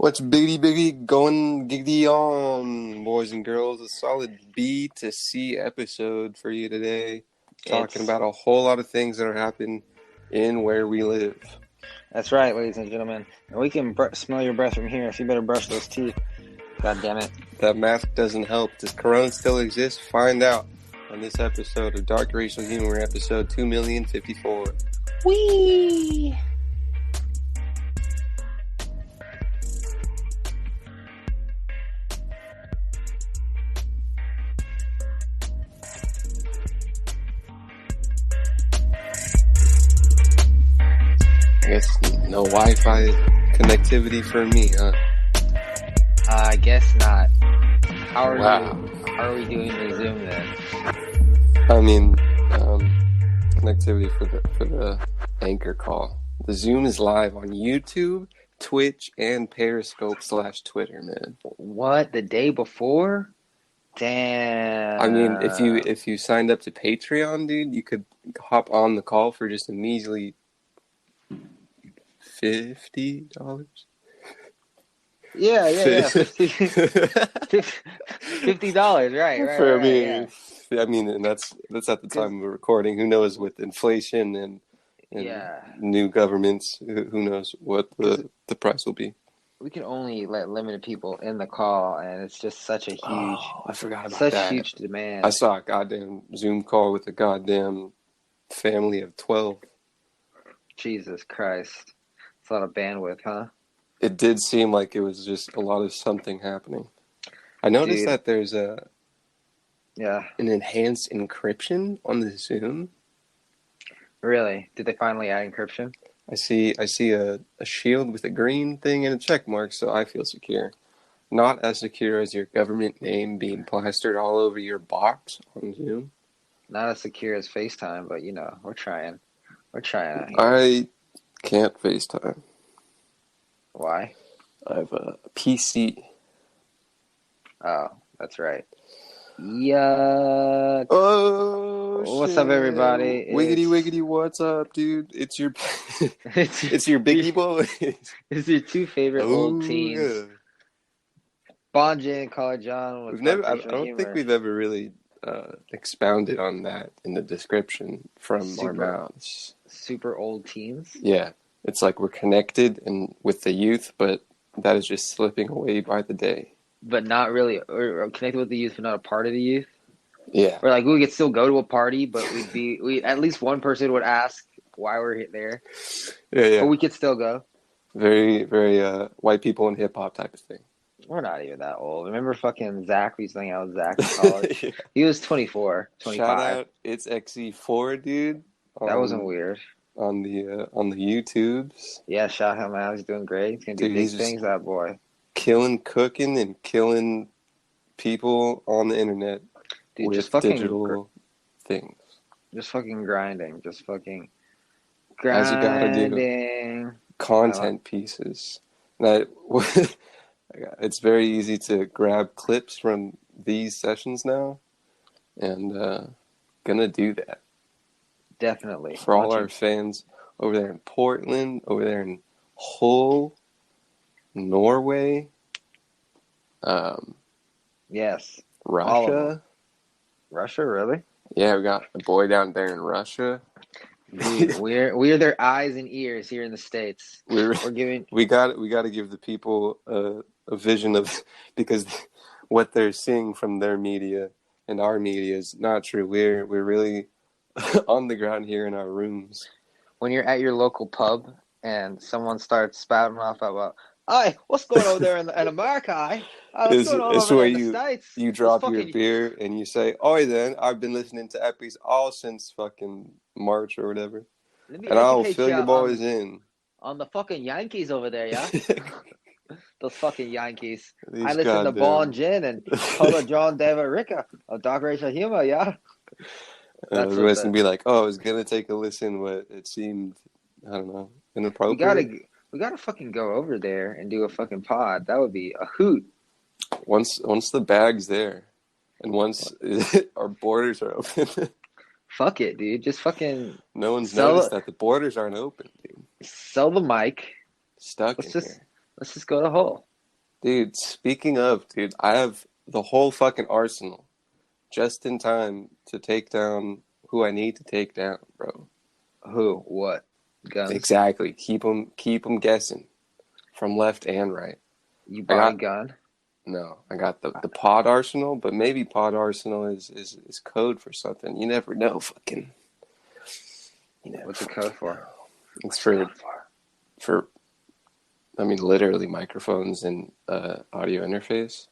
What's biggie going giggity on, boys and girls? A solid B to C episode for you today. Talking It's about a whole lot of things that are happening in where we live. That's right, ladies and gentlemen. And we can smell your breath from here, so you better brush those teeth. God damn it. That mask doesn't help. Does Corona still exist? Find out on this episode of Dark Racial Humor, episode 2,054. Whee! I guess no Wi-Fi connectivity for me, huh? I guess not. How are Wow. How are we doing the Zoom then? I mean, connectivity for the anchor call. The Zoom is live on YouTube, Twitch, and Periscope/Twitter, man. What, the day before? Damn. I mean, if you signed up to Patreon, dude, you could hop on the call for just a measly $50. Yeah. $50, right. For me, Yeah. I mean, and that's at the time of recording. Who knows with inflation and new governments? Who knows what the price will be? We can only let limited people in the call, and it's just such a huge, I forgot about such that. huge demand. I saw a goddamn Zoom call with a goddamn family of 12. Jesus Christ. It's a lot of bandwidth, huh? It did seem like it was just a lot of something happening. I noticed that there's an enhanced encryption on the Zoom. Really? Did they finally add encryption? I see a shield with a green thing and a check mark, so I feel secure. Not as secure as your government name being plastered all over your box on Zoom. Not as secure as FaceTime, but we're trying. We're trying out here. I can't FaceTime. Why? I have a PC. Oh, that's right. Yuck. Oh, what's up, everybody? Wiggity, what's up, dude? It's your it's your biggie boy. It's your two favorite old teens. Yeah. Bonjin and Caller John. I don't think we've ever really expounded on that in the description from our mouths. Super old teens? Yeah. It's like we're connected and with the youth, but that is just slipping away by the day. But not really, or connected with the youth, but not a part of the youth. Yeah. Or like we could still go to a party, but we at least one person would ask why we're there. Yeah. But we could still go. Very, very white people in hip hop type of thing. We're not even that old. Remember fucking Zach? We used to hang out with Zach in college. Yeah. He was 24, 25. Shout out, it's XE4, dude. That wasn't weird. On the YouTubes. Yeah, shout him out. He's doing great. He's gonna do big things, that boy. Cooking and killing people on the internet. Dude, with just fucking digital things. Just fucking grinding. Just fucking grinding. As you gotta do. Content pieces. That it's very easy to grab clips from these sessions now, and gonna do that. Definitely. For all our fans over there in Portland, over there in Hull, Norway, yes, Russia. Russia, really? Yeah, we got a boy down there in Russia. Dude, we're their eyes and ears here in the States. We got to give the people a vision of, because what they're seeing from their media and our media is not true. We're really on the ground here in our rooms. When you're at your local pub and someone starts spouting off about, "Hey, what's going on there in America? What's going on over in the States?" You drop your beer and you say, "Oi, then I've been listening to Eppy's all since fucking March or whatever, and I'll fill your boys in on the fucking Yankees over there, yeah." Those fucking Yankees. These I listen to Bonjin and Caller John David Ricca of Dark Racial Humor, yeah. Everyone's gonna be like, "Oh, I was gonna take a listen, but it seemed, I don't know, inappropriate." We gotta fucking go over there and do a fucking pod. That would be a hoot. Once the bag's there, and once our borders are open. Fuck it, dude. Just fucking. No one's noticed that the borders aren't open, dude. Sell the mic. Stuck in here. Let's just go to Hull. Dude, speaking of, dude, I have the whole fucking arsenal just in time to take down who I need to take down, bro. Who? What? Guns? Exactly. Keep them guessing from left and right. You I bought a got gun? no, I got the pod arsenal, but maybe pod arsenal is code for something. You never know, fucking. You never What's the code for? It's What's the code for I mean literally microphones and audio interface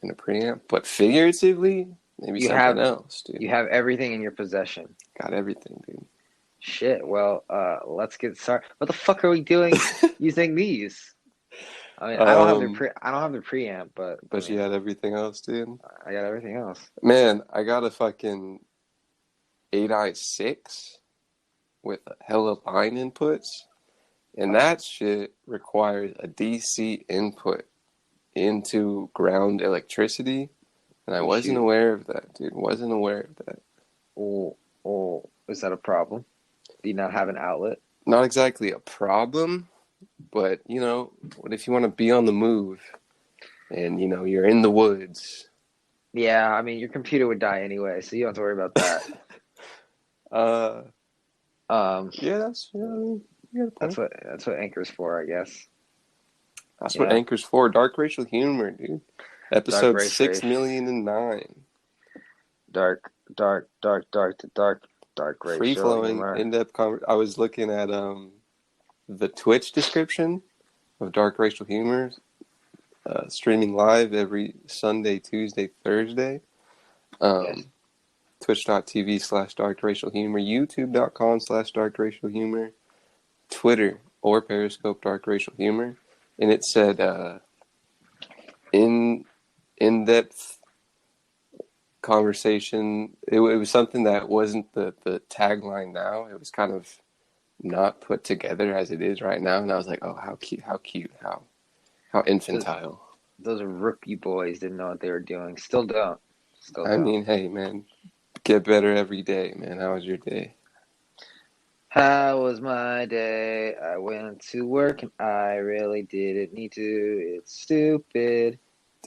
and a preamp, but figuratively maybe something else, dude. You have everything in your possession. Got everything, dude. Shit. Well, let's get started. What the fuck are we doing using these? I mean, I don't have the preamp, but I mean, you had everything else, dude. I got everything else. Man, I got a fucking 8i6 with a hella line inputs, and that shit requires a DC input into ground electricity, and I wasn't aware of that, dude. Wasn't aware of that. Oh, is that a problem? Do you not have an outlet? Not exactly a problem, but you know, what if you want to be on the move, and you know you're in the woods? Yeah, I mean your computer would die anyway, so you don't have to worry about that. Yeah, that's I mean, you got a point. That's what Anchor's for, I guess. That's what Anchor's for. Dark racial humor, dude. Episode 6,000,009. Dark racial Free flowing, humor. in-depth I was looking at the Twitch description of Dark Racial Humor, streaming live every Sunday, Tuesday, Thursday. Yes. Twitch.tv/Dark Racial Humor, YouTube.com/Dark Racial Humor, Twitter or Periscope Dark Racial Humor, and it said in-depth conversation. It was something that wasn't the tagline now. It was kind of not put together as it is right now, and I was like, oh, how cute, how infantile. Those rookie boys didn't know what they were doing. Still don't. I mean, hey, man, get better every day, man. How was your day? How was my day? I went to work and I really didn't need to. It's stupid.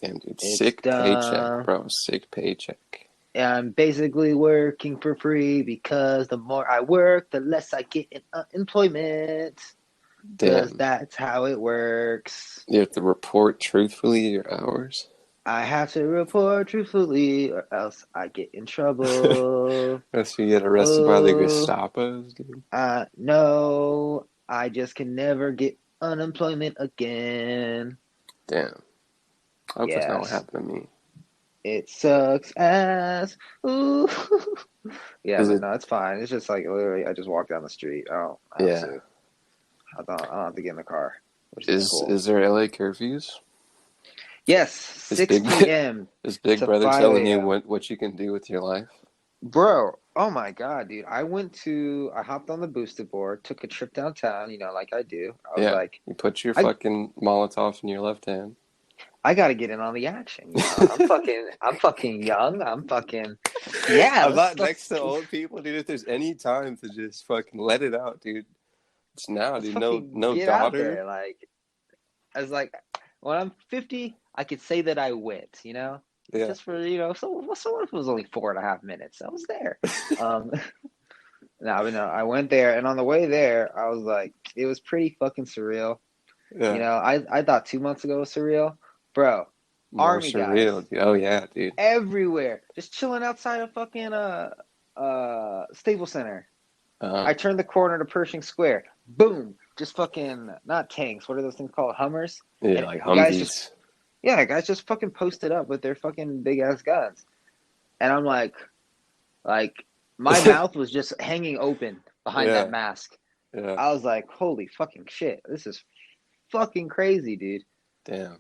Damn, dude, sick paycheck, bro. Sick paycheck. I'm basically working for free because the more I work, the less I get in unemployment. Because that's how it works. You have to report truthfully your hours? I have to report truthfully or else I get in trouble. Unless you get arrested by the Gestapos, dude. No, I just can never get unemployment again. Damn. I hope that's not what happened to me. It sucks ass. Ooh. Yeah, no, it's fine. It's just like literally, I just walk down the street. I don't have to get in the car. Which is cool. Is there LA curfews? Yes, 6 p.m. Is Big Brother telling you what you can do with your life? Bro, oh my God, dude. I hopped on the boosted board, took a trip downtown, like I do. I was like, you put your fucking Molotov in your left hand. I gotta get in on the action. I'm fucking young. I'm not next to old people, dude. If there's any time to just fucking let it out, dude, it's now, dude. No daughter. I was like, when I'm 50, I could say that I went. Yeah. Just for So what if it was only 4.5 minutes? I was there. I went there, and on the way there, I was like, it was pretty fucking surreal. Yeah. I thought 2 months ago was surreal. Bro, more army surreal, guys. Oh yeah, dude. Everywhere. Just chilling outside of fucking Staples Center. I turned the corner to Pershing Square. Boom. Just fucking not tanks. What are those things called? Hummers? Yeah, and like Humvees. Guys just fucking posted up with their fucking big ass guns. And I'm like my mouth was just hanging open behind that mask. Yeah. I was like, holy fucking shit. This is fucking crazy, dude. Damn.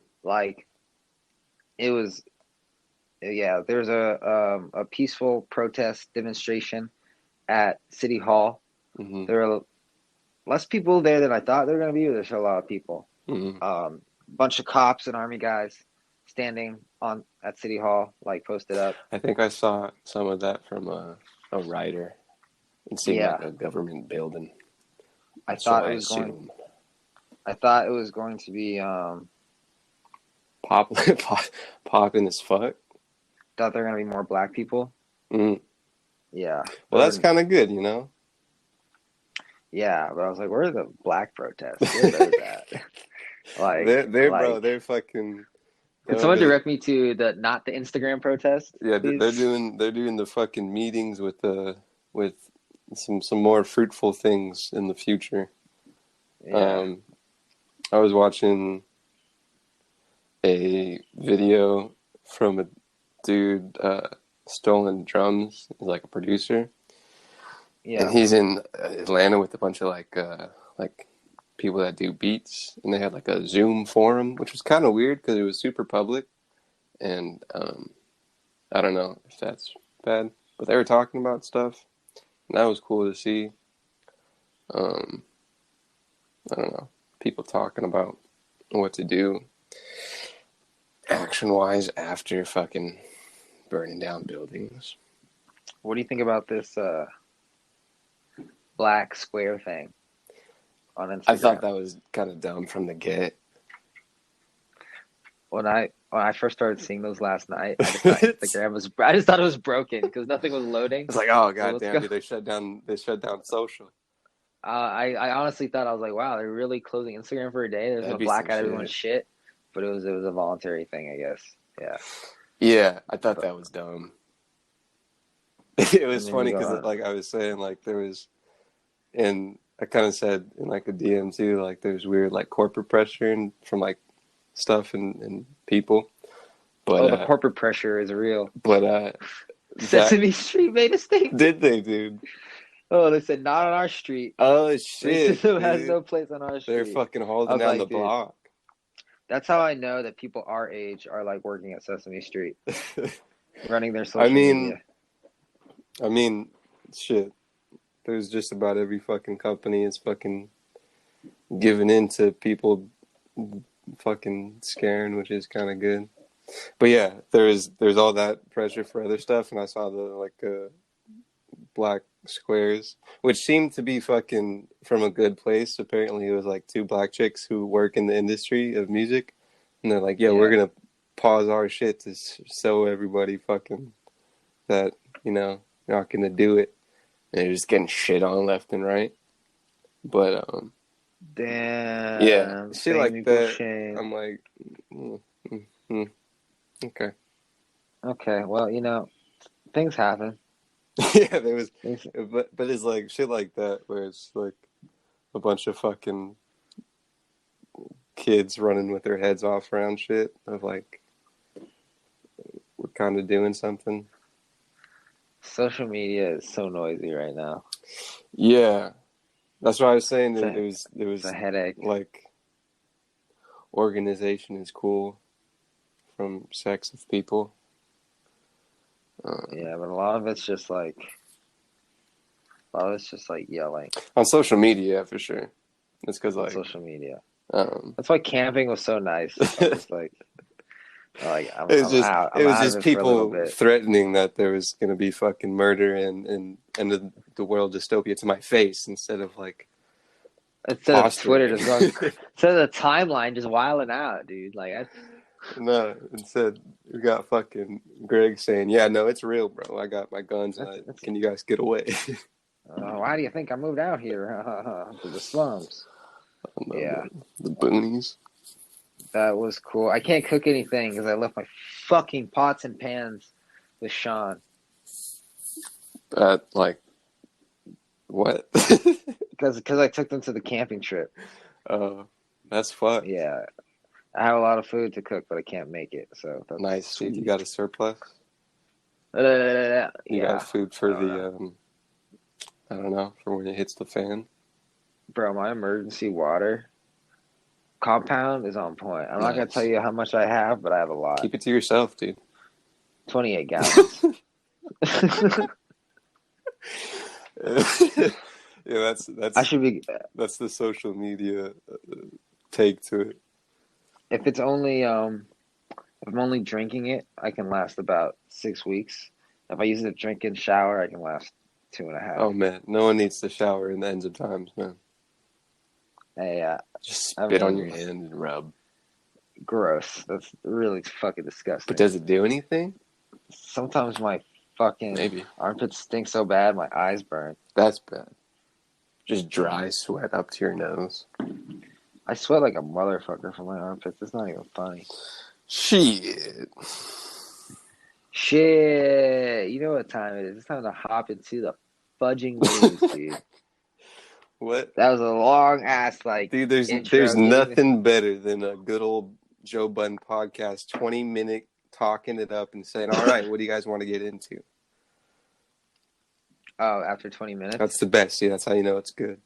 It was, there's a peaceful protest demonstration at City Hall. Mm-hmm. There are less people there than I thought there were going to be. There's a lot of people. Mm-hmm. Bunch of cops and army guys standing at City Hall, posted up. I think I saw some of that from a writer. It seemed like a government building. I thought it was going to be popping as fuck. Thought there were gonna be more black people. Mm. Yeah. Well, that's kind of good, you know. Yeah, but I was like, where are the black protests? Where are those at? Bro, they're fucking. Could someone direct me to not the Instagram protest? Yeah, please? they're doing the fucking meetings with some more fruitful things in the future. Yeah. I was watching a video from a dude stolen drums. He's like a producer. Yeah. And he's in Atlanta with a bunch of like people that do beats, and they had like a Zoom forum, which was kind of weird because it was super public, and I don't know if that's bad, but they were talking about stuff, and that was cool to see. I don't know, people talking about what to do action-wise after fucking burning down buildings. What do you think about this black square thing on Instagram? I thought that was kind of dumb from the get. When I first started seeing those last night, I just thought Instagram was. I just thought it was broken because nothing was loading. It's like, oh god damn, dude, they shut down social. I honestly thought, I was like, wow, they're really closing Instagram for a day. There's no black out everyone's shit, but it was a voluntary thing, I guess. Yeah. Yeah, I thought that was dumb. It was funny because, like I was saying, like there was, and I kind of said in like a DM too, like there's weird like corporate pressure and from like stuff and people. But the corporate pressure is real. But Sesame Street made a statement. Did they, dude? Oh, they said not on our street. Oh shit! Racism has no place on our street. They're fucking holding down the block. That's how I know that people our age are like working at Sesame Street, running their social media. I mean, shit. There's just about every fucking company is fucking giving in to people fucking scaring, which is kind of good. But yeah, there's all that pressure for other stuff, and I saw the black squares, which seemed to be fucking from a good place. Apparently, it was like two black chicks who work in the industry of music, and they're like, yeah. We're gonna pause our shit to show everybody fucking that, you know, you're not gonna do it. And they're just getting shit on left and right. But damn, yeah, shit like that. Shame. I'm like, okay. Okay, well, you know, things happen. Yeah, there was, but it's like shit like that where it's like a bunch of fucking kids running with their heads off around shit of like we're kind of doing something. Social media is so noisy right now. Yeah, that's what I was saying. It was a headache. Like, organization is cool from sex of people. Yeah, but a lot of it's just like yelling on social media, for sure. It's because like social media. That's why camping was so nice. I was like, it was just people threatening that there was going to be fucking murder and the world dystopia to my face instead of like. Instead of Twitter just going, instead of the timeline just wilding out, dude. Like, no, instead we got fucking Greg saying, "Yeah, no, it's real, bro. I got my guns. Can you guys get away?" Why do you think I moved out here to the slums? Yeah, the boonies. That was cool. I can't cook anything because I left my fucking pots and pans with Sean. Like, what? Because I took them to the camping trip. Oh, that's fucked. Yeah. I have a lot of food to cook, but I can't make it. So that's nice, dude. You got a surplus? You got food for the, I don't know, for when it hits the fan? Bro, my emergency water compound is on point. I'm not going to tell you how much I have, but I have a lot. Keep it to yourself, dude. 28 gallons. Yeah, that's the social media take to it. If it's only if I'm only drinking it, I can last about 6 weeks. If I use it to drink and shower, I can last 2.5. Oh man, no one needs to shower in the ends of times, man. Hey, just spit on your hand and rub. Gross. That's really fucking disgusting. But does it do anything? Sometimes my fucking armpits stink so bad my eyes burn. That's bad. Just dry sweat up to your nose. I sweat like a motherfucker from my armpits. It's not even funny. Shit. You know what time it is. It's time to hop into the fudging news, dude. What? That was a long ass dude. There's nothing better than a good old Joe Budden podcast, 20-minute talking it up and saying, "All right, what do you guys want to get into?" Oh, after 20 minutes. That's the best. See, that's how you know it's good.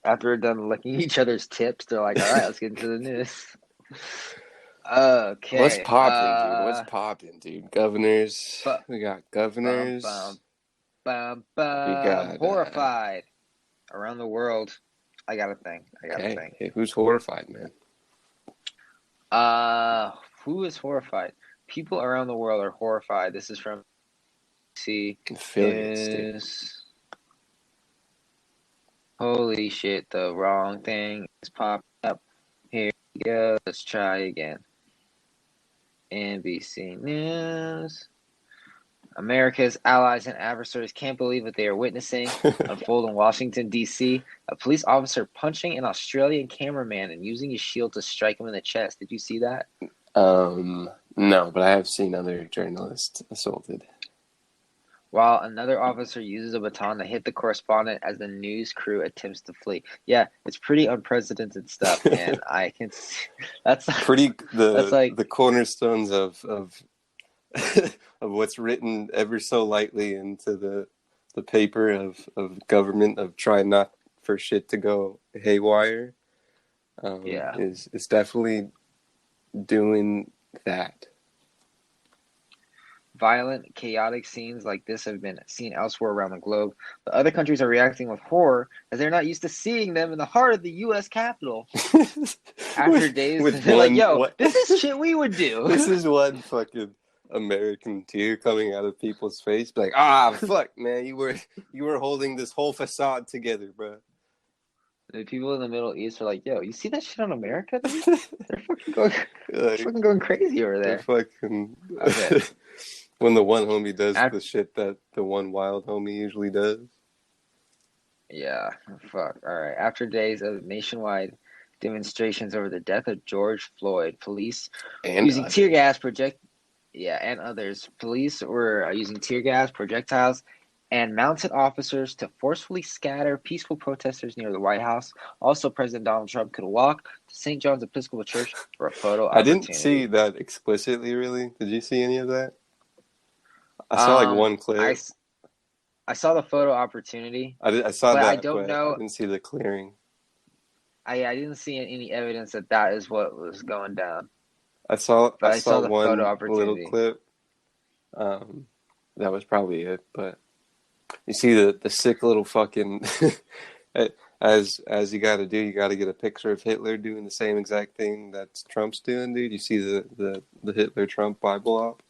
After we're done licking each other's tips, they're like, "All right, let's get into the news." Okay. What's popping, dude? What's popping, dude? Governors. We got governors. We got horrified around the world. I got a thing. Hey, who's horrified, man? Who is horrified? People around the world are horrified. This is from affiliates. Holy shit! The wrong thing is popping up. Here we go. Let's try again. NBC News. America's allies and adversaries can't believe what they are witnessing unfold in Washington, D.C. A police officer punching an Australian cameraman and using his shield to strike him in the chest. Did you see that? No, but I have seen other journalists assaulted. While another officer uses a baton to hit the correspondent as the news crew attempts to flee. Yeah, it's pretty unprecedented stuff, and I can see that's like the cornerstones of of what's written ever so lightly into the paper of government of trying not for shit to go haywire. Is definitely doing that. Violent, chaotic scenes like this have been seen elsewhere around the globe, but other countries are reacting with horror as they're not used to seeing them in the heart of the U.S. Capitol. After days, they're like, "Yo, this is shit we would do." This is one fucking American tear coming out of people's face, like, fuck, man, you were holding this whole facade together, bro. The people in the Middle East are like, "Yo, you see that shit on America? They're fucking going crazy over there." They're fucking. Okay. When the one homie does the shit that the one wild homie usually does. Yeah, fuck. All right. After days of nationwide demonstrations over the death of George Floyd, police using tear gas and others. Police were using tear gas, projectiles, and mounted officers to forcefully scatter peaceful protesters near the White House. Also, President Donald Trump could walk to St. John's Episcopal Church for a photo opportunity. I didn't see that explicitly, really. Did you see any of that? I saw like one clip. I saw the photo opportunity. I saw that, I don't know. I didn't see the clearing. I didn't see any evidence that is what was going down. I saw the one photo opportunity. Little clip. That was probably it. But you see the sick little fucking as you got to do. You got to get a picture of Hitler doing the same exact thing that Trump's doing, dude. You see the Hitler Trump Bible op.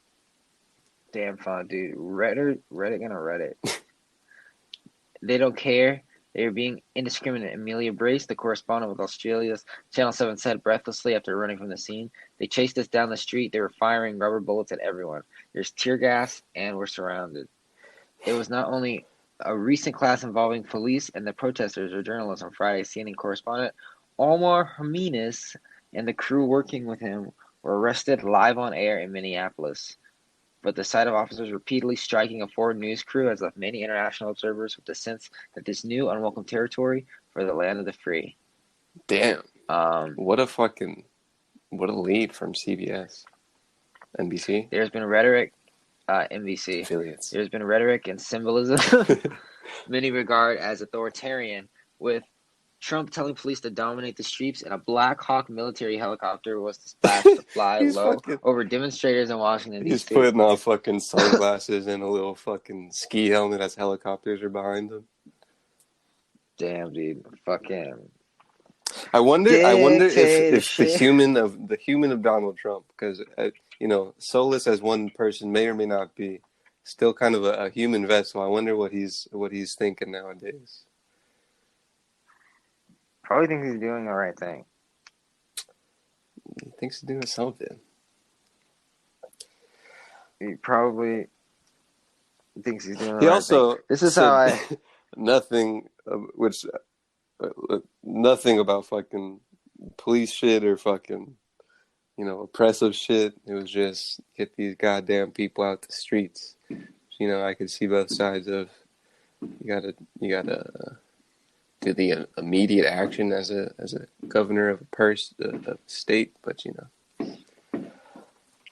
Damn fun, dude. Reddit gonna Reddit. They don't care. They're being indiscriminate. Amelia Brace, the correspondent with Australia's Channel 7, said breathlessly after running from the scene, "They chased us down the street. They were firing rubber bullets at everyone. There's tear gas, and we're surrounded." It was not only a recent clash involving police and the protesters or journalists on Friday. CNN correspondent Omar Jimenez and the crew working with him were arrested live on air in Minneapolis. But the sight of officers repeatedly striking a foreign news crew has left many international observers with the sense that this new unwelcome territory for the land of the free. Damn. What a lead from CBS. NBC? There's been rhetoric, NBC. Affiliates. There's been rhetoric and symbolism many regard as authoritarian, with Trump telling police to dominate the streets, and a Black Hawk military helicopter was dispatched to fly low over demonstrators in Washington, D.C. He's putting on fucking sunglasses and a little fucking ski helmet as helicopters are behind him. Damn, dude. Fucking. I wonder if the human of Donald Trump, because soulless as one person may or may not be, still kind of a human vessel. I wonder what he's thinking nowadays. Probably thinks he's doing the right thing. He thinks he's doing something. He probably thinks he's doing the He right also thing. This is said how I... nothing, nothing about fucking police shit or fucking, oppressive shit. It was just get these goddamn people out the streets. I could see both sides of you gotta do the immediate action as a governor of a state, but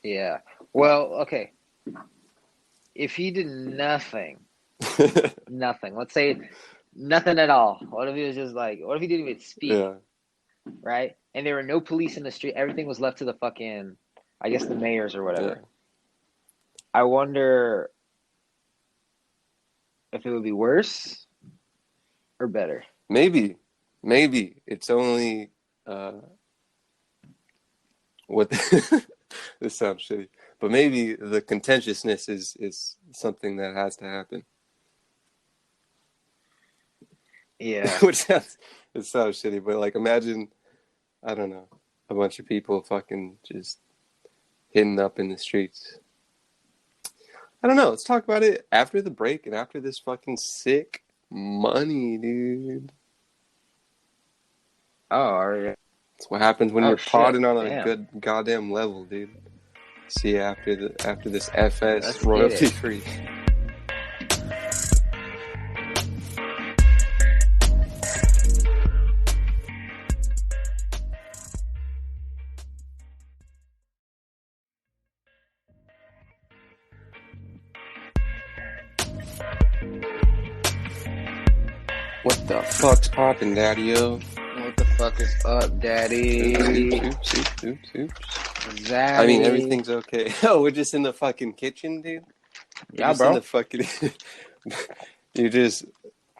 Yeah. Well, okay. If he did nothing, let's say nothing at all. What if he was just like, what if he didn't even speak? Yeah. Right? And there were no police in the street. Everything was left to the fucking, I guess, the mayors or whatever. Yeah. I wonder if it would be worse or better. Maybe it's only what this sounds shitty, but maybe the contentiousness is something that has to happen. Yeah. Which sounds shitty, but like imagine, I don't know, a bunch of people fucking just hitting up in the streets. I don't know. Let's talk about it after the break and after this fucking sick money, dude. Oh, yeah. That's what happens when you're potting on a Damn. good goddamn level, dude. See you after this FS royalty free. What the fuck's poppin', daddy-o? What the fuck is up, daddy? Oops. Zaddy. I mean, everything's okay. Oh, we're just in the fucking kitchen, dude? Yeah, bro. In the fucking... You just...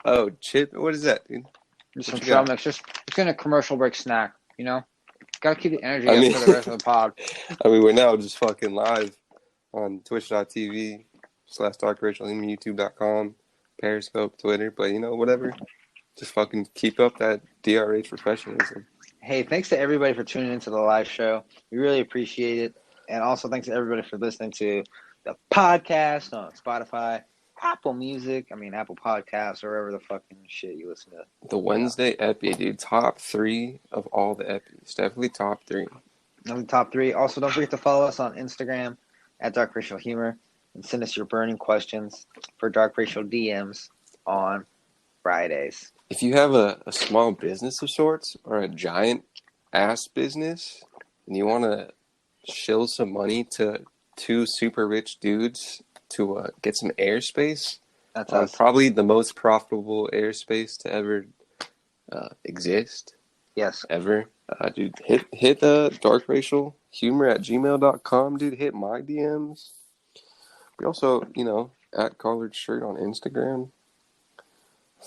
Oh, chip? What is that, dude? Just some trail mix. Just in a commercial break snack, Gotta keep the energy up for the rest of the pod. I mean, we're now just fucking live on twitch.tv/darkracial, youtube.com, Periscope, Twitter, but whatever. Just fucking keep up that DRH professionalism. Hey, thanks to everybody for tuning into the live show. We really appreciate it. And also thanks to everybody for listening to the podcast on Spotify, Apple Music, Apple Podcasts, or wherever the fucking shit you listen to. The Wednesday eppy, dude. Top 3 of all the eppies. Definitely top 3. Top 3. Also, don't forget to follow us on Instagram at Dark Racial Humor and send us your burning questions for Dark Racial DMs on Fridays. If you have a small business of sorts or a giant ass business and you want to shill some money to 2 super rich dudes to get some airspace, that's us. Probably the most profitable airspace to ever exist. Yes. Ever. Dude, hit darkracialhumor@gmail.com, dude. Hit my DMs. We also, at Collared Shirt on Instagram.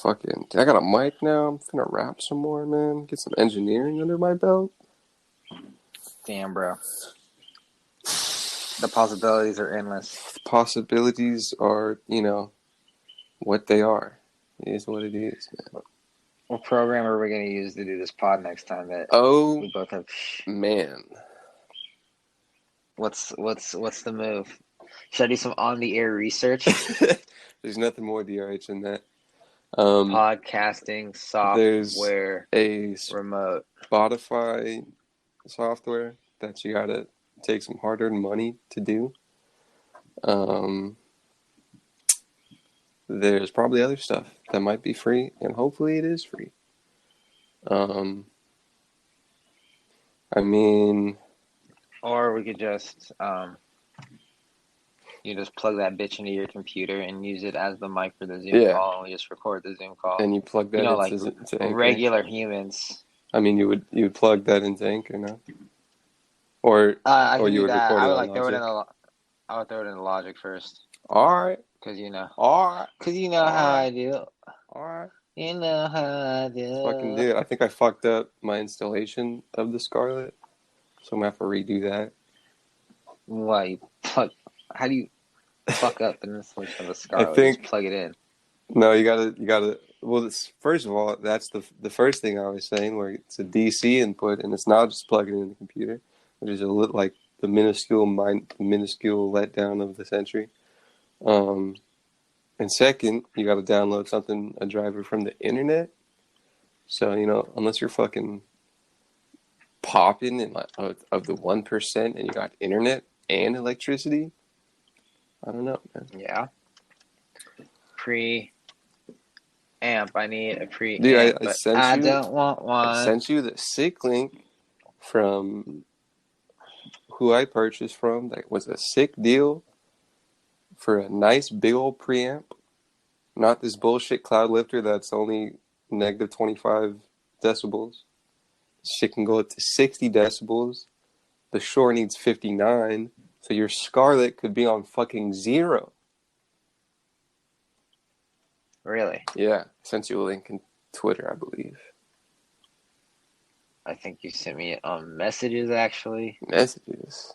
Fucking, I got a mic now. I'm finna rap some more, man. Get some engineering under my belt. Damn, bro. The possibilities are endless. The possibilities are, what they are. It is what it is, man. What program are we going to use to do this pod next time that we both have? Man. What's the move? Should I do some on-the-air research? There's nothing more DRH than that. Podcasting software. There's a remote Spotify software that you gotta take some hard-earned money to do. There's probably other stuff that might be free, and hopefully it is free. Or we could just you just plug that bitch into your computer and use it as the mic for the Zoom call, and we just record the Zoom call. And you plug that into Anchor. Regular humans. You would plug that into Anchor, no? Or you would record it on Logic? I would throw it in the Logic first. All right. Because All right. Because how I do. All right. You know how I do. Fucking do it. I think I fucked up my installation of the Scarlet, so I'm gonna have to redo that. Why? How do you fuck up the installation of the Scarlet? I think just plug it in. No, you gotta. Well, first of all, that's the first thing I was saying, where it's a DC input and it's not just plugging in the computer. which is like the minuscule letdown of the century. And second, you got to download a driver from the internet. So, unless you're fucking popping in like of the 1% and you got internet and electricity, I don't know, man. Yeah. Preamp. I need a preamp. Dude, I don't want one. I sent you the sick link from who I purchased from. That was a sick deal for a nice big old preamp. Not this bullshit cloud lifter that's only negative 25 decibels. Shit can go up to 60 decibels. The Shure needs 59, so your Scarlett could be on fucking 0. Really? Yeah, I sent you a link in Twitter, I believe. I think you sent me it on messages, actually. Messages?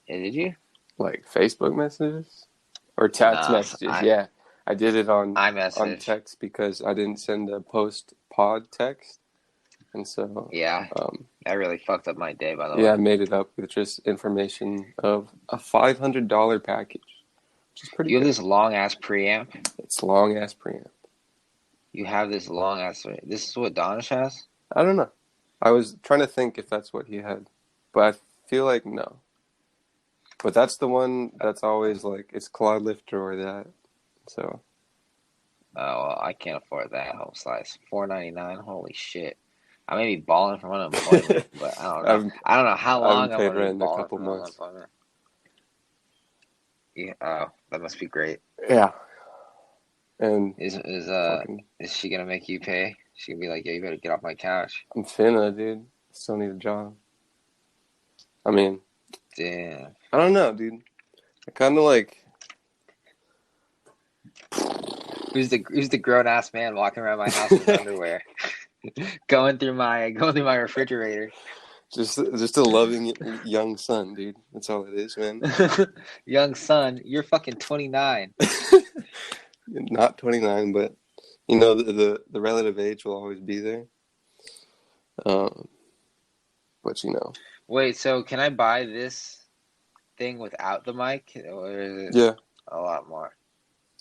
Yeah, did you? Like Facebook messages? Or text messages, yeah. I did it on text because I didn't send a post-pod text. And so... Yeah, that really fucked up my day, by the way. Yeah, I made it up with just information of a $500 package. Which is pretty good. You have this long-ass preamp? It's long-ass preamp. You have this long-ass... This is what Donish has? I don't know. I was trying to think if that's what he had. But I feel like no. But that's the one that's always like, it's Cloud Lifter or that. So. Oh, well, I can't afford that whole slice. $4.99? Holy shit. I may be balling from unemployment, but I don't know. I don't know how long I'm going to be balling from unemployment. Yeah, oh, that must be great. Yeah. And is she gonna make you pay? She gonna be like, yeah, you better get off my couch. I'm finna, dude. Still need a job. I mean, damn. I don't know, dude. I kind of like. Who's the grown ass man walking around my house in underwear, going through my refrigerator? Just a loving young son, dude. That's all it is, man. Young son, you're fucking 29. Not 29, but the relative age will always be there. But Wait, so can I buy this thing without the mic, or is it a lot more?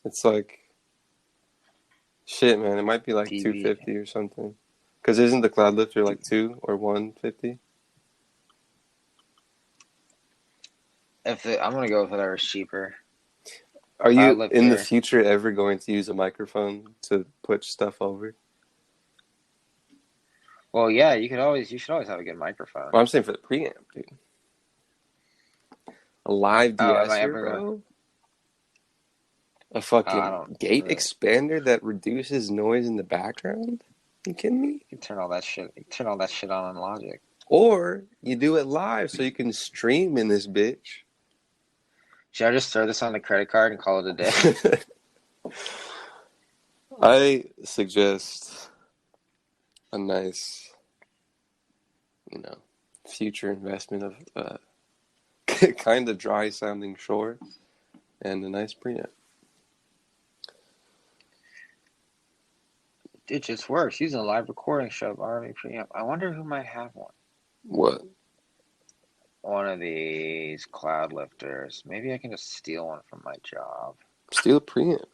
It's like shit, man. It might be like $250 or something. Because isn't the Cloud Lifter like $2 or $150? I'm gonna go with whatever's cheaper. Are you in the future ever going to use a microphone to put stuff over? Well, yeah, you should always have a good microphone. Well, I'm saying for the preamp, dude. A live de-esser, bro. A fucking gate expander that reduces noise in the background? You kidding me? You can turn all that shit on in Logic. Or you do it live so you can stream in this bitch. Should I just throw this on the credit card and call it a day? I suggest a nice, future investment of kind of dry sounding Shure and a nice preamp. It just works. Using a live recording show RV preamp. I wonder who might have one. What? One of these cloud lifters. Maybe I can just steal one from my job. Steal a preamp.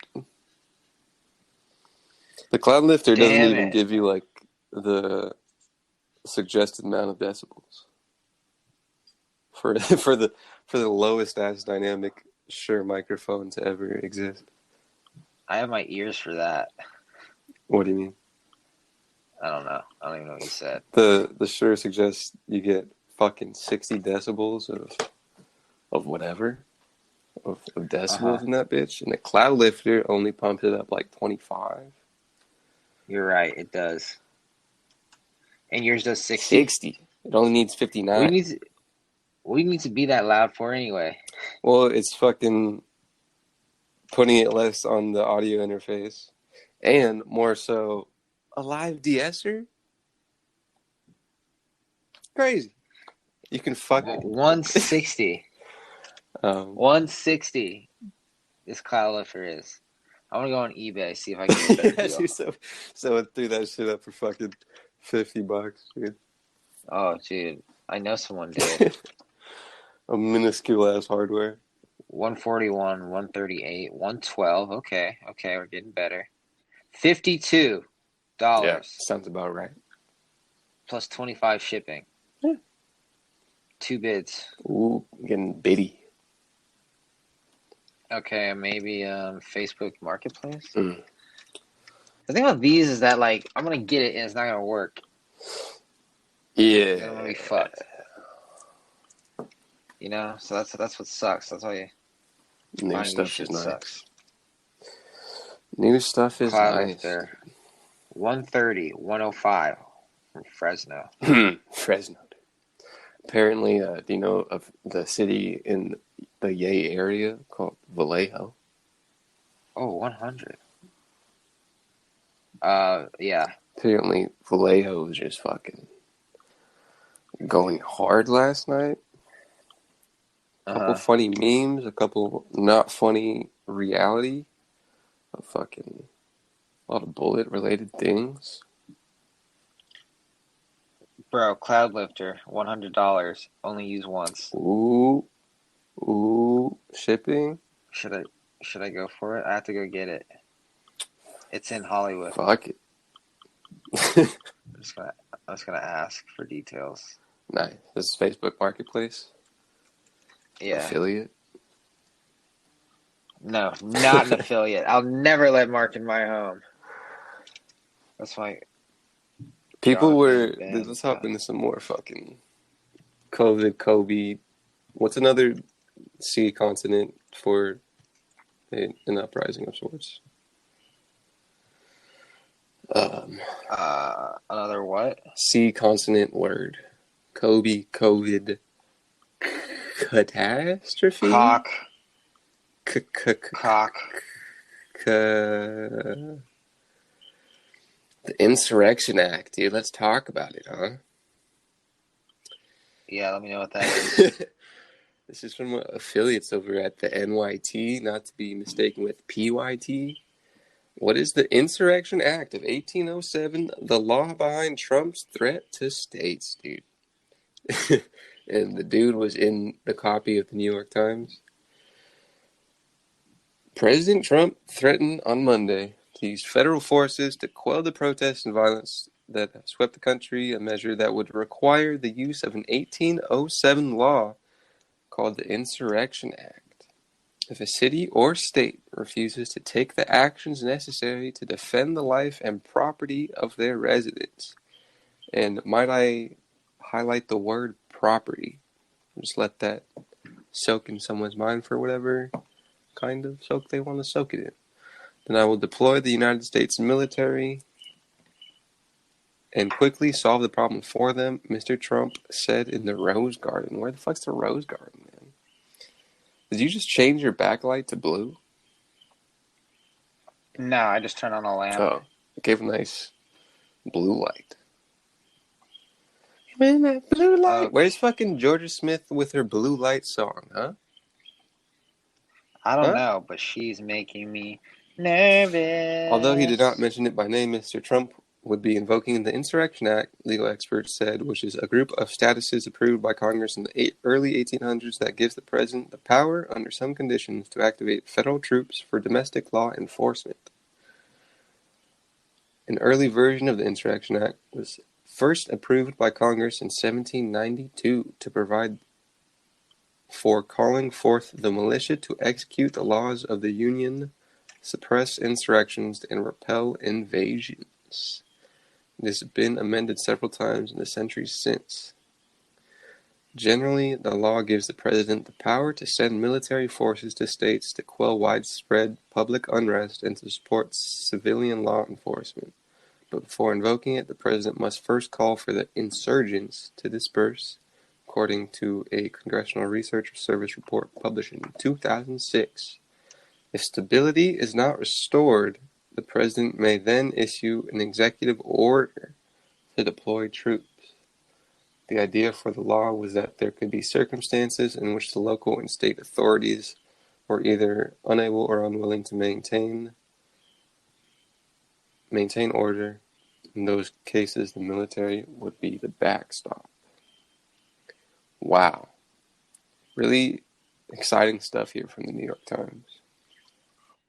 The cloud lifter doesn't even give you like the suggested amount of decibels for the lowest ass dynamic Shure microphone to ever exist. I have my ears for that. What do you mean? I don't know. I don't even know what you said. The Shure suggests you get fucking 60 decibels of whatever of decibels in that bitch, and the cloud lifter only pumps it up like 25. You're right, it does. And yours does 60. It only needs 59. What do you need to be that loud for anyway? Well, it's fucking putting it less on the audio interface, and more so a live de-esser. Crazy. You can fuck 160. 160. This cloud lifter is. I want to go on eBay, see if I can get a better deal. So I threw that shit up for fucking $50, dude. Oh, dude. I know someone did. A minuscule ass hardware. 141, 138, 112. Okay, we're getting better. $52. Yeah, sounds about right. Plus 25 shipping. Yeah. 2 bids. Ooh, getting biddy. Okay, maybe Facebook Marketplace. The thing about these is that like I'm gonna get it and it's not gonna work. Yeah, Then I'm gonna be fucked. You know, so that's what sucks. That's why new stuff is nice. Sucks. New stuff is Cloud nice. Lifter, 130, 105 from Fresno. Fresno. Apparently, do you know of the city in the Yay area called Vallejo? Oh, 100. Yeah. Apparently, Vallejo was just fucking going hard last night. A couple funny memes, a couple not funny reality. A lot of bullet-related things. Bro, Cloud Lifter, $100. Only use once. Ooh, shipping. Should I go for it? I have to go get it. It's in Hollywood. Fuck it. I'm just gonna ask for details. Nice. This is Facebook Marketplace. Yeah. Affiliate. No, not an affiliate. I'll never let Mark in my home. That's why. People were. Let's hop into some more fucking COVID. What's another sea continent for an uprising of sorts? Another what? Sea consonant word. COVID. Catastrophe? Cock. The Insurrection Act, dude. Let's talk about it, huh? Yeah, let me know what that is. This is from affiliates over at the NYT, not to be mistaken with PYT. What is the Insurrection Act of 1807? The law behind Trump's threat to states, dude. And the dude was in the copy of the New York Times. President Trump threatened on Monday to use federal forces to quell the protests and violence that have swept the country, a measure that would require the use of an 1807 law called the Insurrection Act. If a city or state refuses to take the actions necessary to defend the life and property of their residents, and might I highlight the word property, just let that soak in someone's mind for whatever kind of soak they want to soak it in, then I will deploy the United States military and quickly solve the problem for them, Mr. Trump said in the Rose Garden. Where the fuck's the Rose Garden, man? Did you just change your backlight to blue? No, I just turned on a lamp. Oh, it gave a nice blue light. Man, that blue light. Where's fucking Georgia Smith with her blue light song, huh? I don't know, but she's making me nervous. Although he did not mention it by name, Mr. Trump would be invoking the Insurrection Act, legal experts said, which is a group of statuses approved by Congress in the early 1800s that gives the president the power, under some conditions, to activate federal troops for domestic law enforcement. An early version of the Insurrection Act was first approved by Congress in 1792 to provide for calling forth the militia to execute the laws of the Union, suppress insurrections, and repel invasions. It has been amended several times in the centuries since. Generally, the law gives the president the power to send military forces to states to quell widespread public unrest and to support civilian law enforcement. But before invoking it, the president must first call for the insurgents to disperse, according to a Congressional Research Service report published in 2006. If stability is not restored, the president may then issue an executive order to deploy troops. The idea for the law was that there could be circumstances in which the local and state authorities were either unable or unwilling to maintain order. In those cases, the military would be the backstop. Wow. Really exciting stuff here from the New York Times.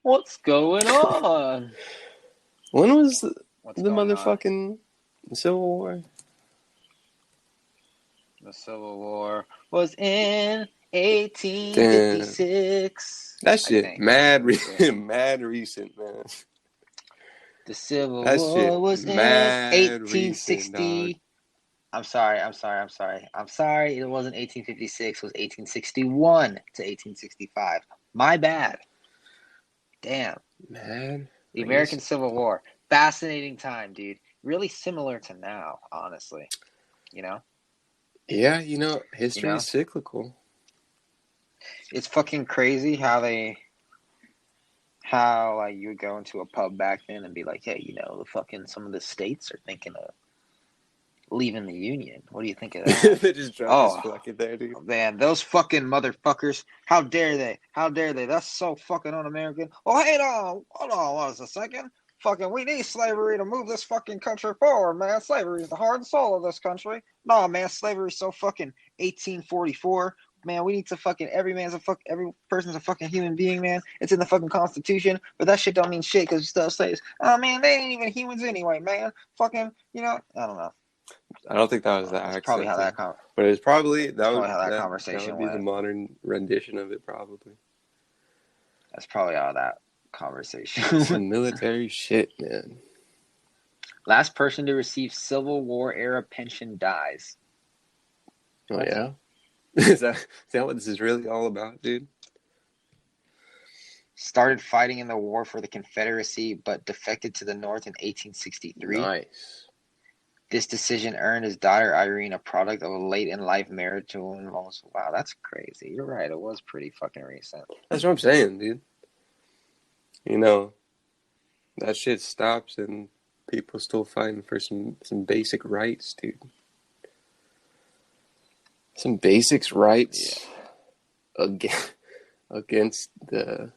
What's going on? When was the motherfucking Civil War? The Civil War was in 1856. Damn. That shit mad recent, man. The Civil War was in 1860. I'm sorry. It wasn't 1856. It was 1861 to 1865. My bad. Damn. Man. The American Civil War. Fascinating time, dude. Really similar to now, honestly. You know? Yeah, history is cyclical. It's fucking crazy how you would go into a pub back then and be like, hey, some of the states are thinking of leaving the Union. What do you think of that? They just dropped this fucking there, dude. Man, those fucking motherfuckers. How dare they? That's so fucking un-American. Oh, hey, hold on a second. Fucking, we need slavery to move this fucking country forward, man. Slavery is the heart and soul of this country. No, man, slavery's so fucking 1844. Man, we need to fucking, every person's a fucking human being, man. It's in the fucking Constitution, but that shit don't mean shit because you still slaves. Oh, man, they ain't even humans anyway, man. Fucking, I don't know. I don't think that was the accent. Probably how that but it was probably how that conversation that would be went. the modern rendition of it, probably. That's probably how that conversation went. Some military shit, man. Last person to receive Civil War era pension dies. Oh yeah, is that what this is really all about, dude? Started fighting in the war for the Confederacy, but defected to the North in 1863. Nice. This decision earned his daughter Irene a product of a late-in-life marriage to a woman. Wow, that's crazy. You're right. It was pretty fucking recent. That's what I'm saying, dude. That shit stops and people still fighting for some basic rights, dude. Some basic rights against the.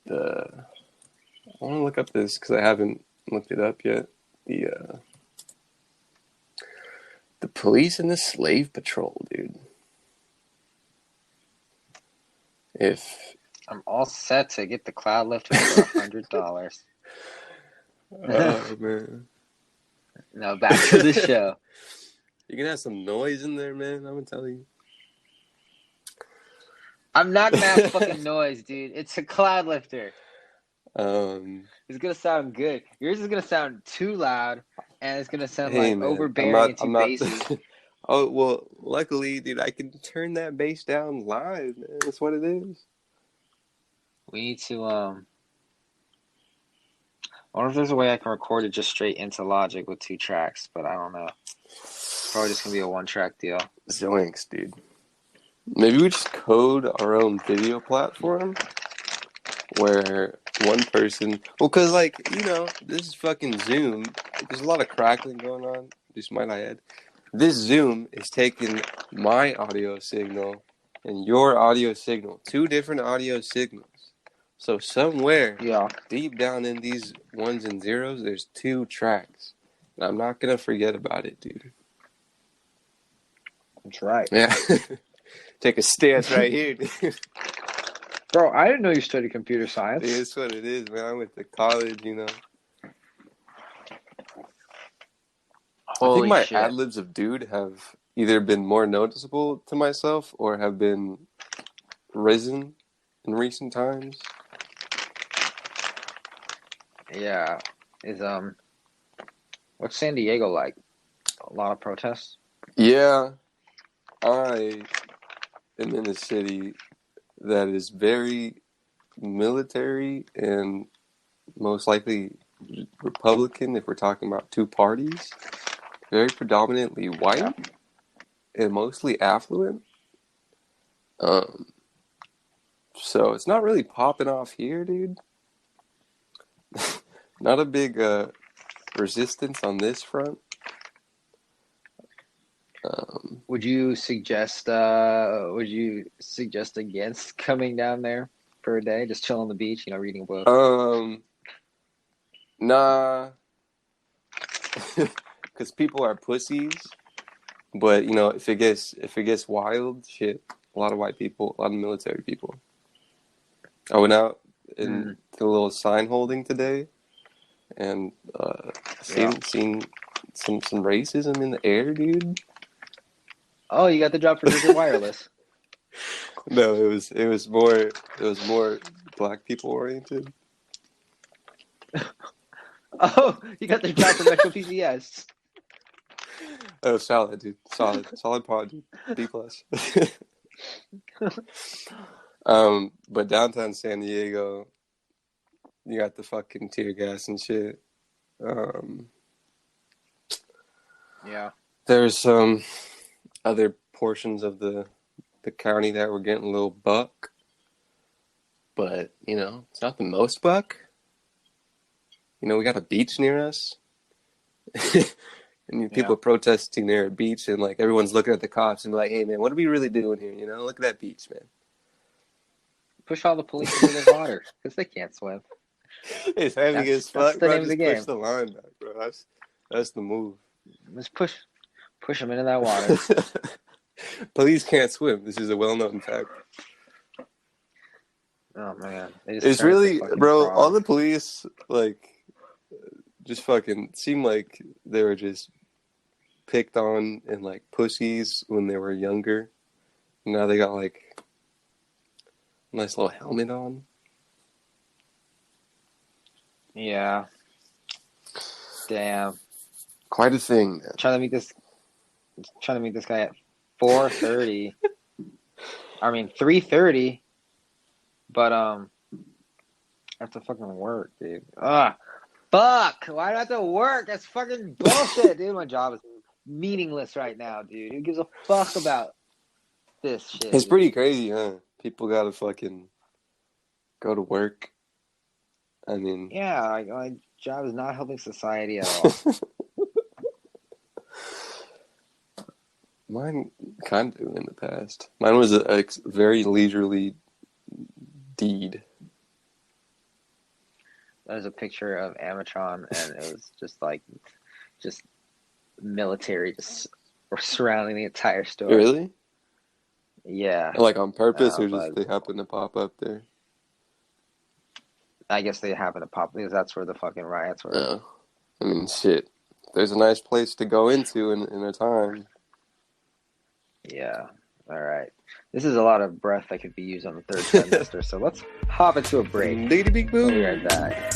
I want to look up this because I haven't looked it up yet. The police and the slave patrol, dude. I'm all set to get the cloud lifter for $100. Oh man. Now back to the show. You're gonna have some noise in there, man. I'm gonna tell you. I'm not gonna have fucking noise, dude. It's a cloud lifter. It's gonna sound good. Yours is gonna sound too loud, and it's gonna sound overbearing and too bassy. Oh well, luckily, dude, I can turn that bass down live, man. That's what it is. We need to I wonder if there's a way I can record it just straight into Logic with 2 tracks, but I don't know. Probably just gonna be a 1-track deal. Zoinks, dude. Maybe we just code our own video platform where one person... Well, because, this is fucking Zoom. There's a lot of crackling going on, just might I add. This Zoom is taking my audio signal and your audio signal. 2 different audio signals. So somewhere deep down in these ones and zeros, there's 2 tracks. And I'm not going to forget about it, dude. That's right. Yeah. Take a stance right here, dude. Bro, I didn't know you studied computer science. Dude, that's what it is, man. I went to college, I think my ad-libs of dude have either been more noticeable to myself or have been risen in recent times. Yeah. What's San Diego like? A lot of protests? Yeah. I am in a city that is very military and most likely Republican if we're talking about 2 parties. Very predominantly white and mostly affluent. So it's not really popping off here, dude. Not a big resistance on this front. Would you suggest against coming down there for a day, just chilling on the beach, reading a book? Nah. Because people are pussies. But you know, if it gets wild, shit, a lot of white people, a lot of military people. I went out in the little sign holding today, and seen some racism in the air, dude. Oh, you got the job for Desert Wireless. No, it was more black people oriented. Oh, you got the job for Metro PCS. Oh, solid, dude. Solid pod, dude. B plus. But downtown San Diego, you got the fucking tear gas and shit. Yeah. There's some other portions of the county that were getting a little buck, but you know, it's not the most buck. You know, we got a beach near us. And people are protesting there at the beach, and like everyone's looking at the cops and be like, "Hey, man, what are we really doing here? You know, look at that beach, man." Push all the police into the water because they can't swim. It's heavy as fuck, that's the bro. name of the Just game. push the line back, bro. That's the move. Just push them into that water. Police can't swim. This is a well-known fact. Oh man, It's really, bro. frog. All the police like just fucking seem like they were just picked on and like pussies when they were younger. Now they got like a nice little helmet on. Yeah. Damn. Quite a thing, man. Trying to meet this guy at 4:30. I mean 3:30. But I have to fucking work, dude. Fuck! Why do I have to work? That's fucking bullshit, dude. My job is meaningless right now, dude. Who gives a fuck about this shit? It's pretty crazy, huh? People gotta fucking go to work. I mean, yeah, my job is not helping society at all. Mine kind of in the past. Mine was a very leisurely deed. There's a picture of Amatron, and it was just military just surrounding the entire store. Really? Yeah. Like on purpose, or just they happen to pop up there? I guess they happen to pop because that's where the fucking riots were. No. I mean, shit. There's a nice place to go into in a time. Yeah. All right. This is a lot of breath that could be used on the third trimester, so let's hop into a break. Lady Big Boom. We'll be right back.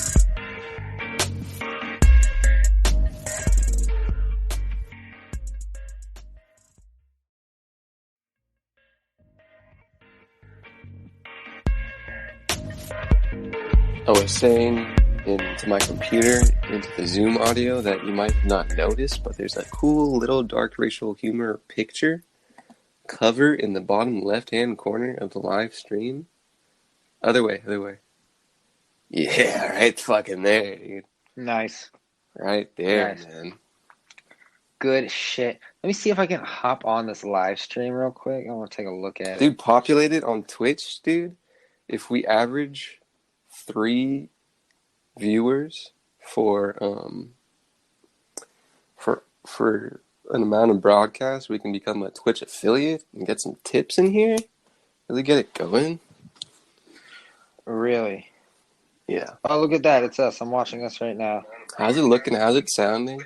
I was saying into my computer, into the Zoom audio, that you might not notice, but there's a cool little dark racial humor picture cover in the bottom left-hand corner of the live stream. Other way. Yeah, right fucking there, dude. Nice. Right there, nice. Man. Good shit. Let me see if I can hop on this live stream real quick. I want to take a look at it. Dude, populated on Twitch, dude. If we average 3 viewers for an amount of broadcast, we can become a Twitch affiliate and get some tips in here. Really get it going. Really? Yeah. Oh, look at that. It's us. I'm watching us right now. How's it looking? How's it sounding?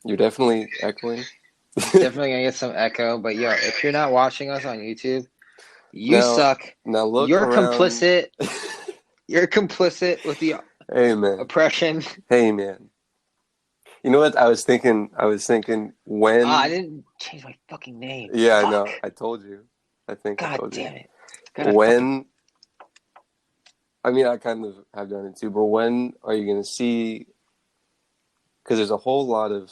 You're definitely echoing. Definitely gonna get some echo, but yo, if you're not watching us on YouTube, you suck. Now look You're around. complicit. You're complicit with the oppression. Hey, man. You know what? I was thinking when... I didn't change my fucking name. Yeah, Fuck. I know. I told you. I think I told you. God damn it. I mean, I kind of have done it too, but when are you going to see... Because there's a whole lot of